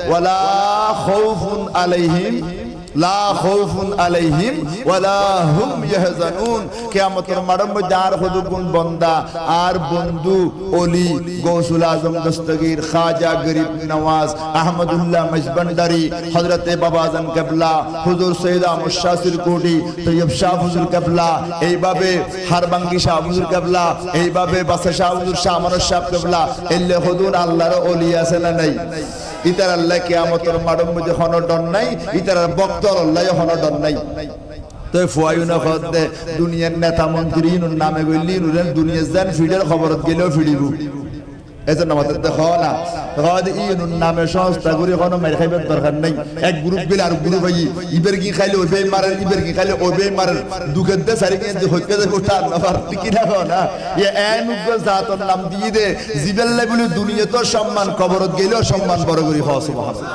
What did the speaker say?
ওয়ালা খাউফুন আলাইহিম লা খাউফুন আলাইহিম ওয়ালা হুম ইয়াহজানুন। কিয়ামতের মাঠের মধ্যে আর হুদুগুন বান্দা আর বন্ধু ওলি গৌসুল আজম দস্তগীর খাজা গরিব নওয়াজ আহমদুল্লাহ মজবন্ডারি হযরতে বাবাজান কেবলা হুজুর সৈয়দ আহমদ শাহ সিরকুটি তৈয়ব শাহ হুজুর কেবলা, এইভাবে হারবাঙ্গি শাহ হুজুর কেবলা, এইভাবে বাসা শাহ হুজুর শাহ মানস শাহ কেবলা, এলে হুজুর আল্লাহর ওলি আছে না নাই? ইতার আল্লাহ কিয়ামতের মাঠের মধ্যে কোনো ডর নাই, ইতার বক্তর আল্লাহ কোনো ডর নাই। তো ফুয়ায়ুনা খদে দুনিয়ার নেতা মন্ত্রী নামে গইলি নুরেন দুনিয়া জান ফিডের খবরত গেলেও ফিডিব। এজন্য আমাদের দেখো না ইউনুর নামে সংস্থা করে কোনো মেরে খাইবার দরকার নাই। এক গ্রুপ গেলে আর গ্রুপ হই ইবের কি খাইলে ওই বেই মারেন, ইবের কি খাইলে ওই বেই মারেন, দুকের দে সারি কিন্তু হইতে দে কোটা না পারতি কি না না এ এনুগ জাতর নাম দিয়ে দে জিবেল্লা বলে দুনিয়া তো সম্মান, কবরত গেলেও সম্মান বড় করি হওয়া সুবহানাল্লাহ।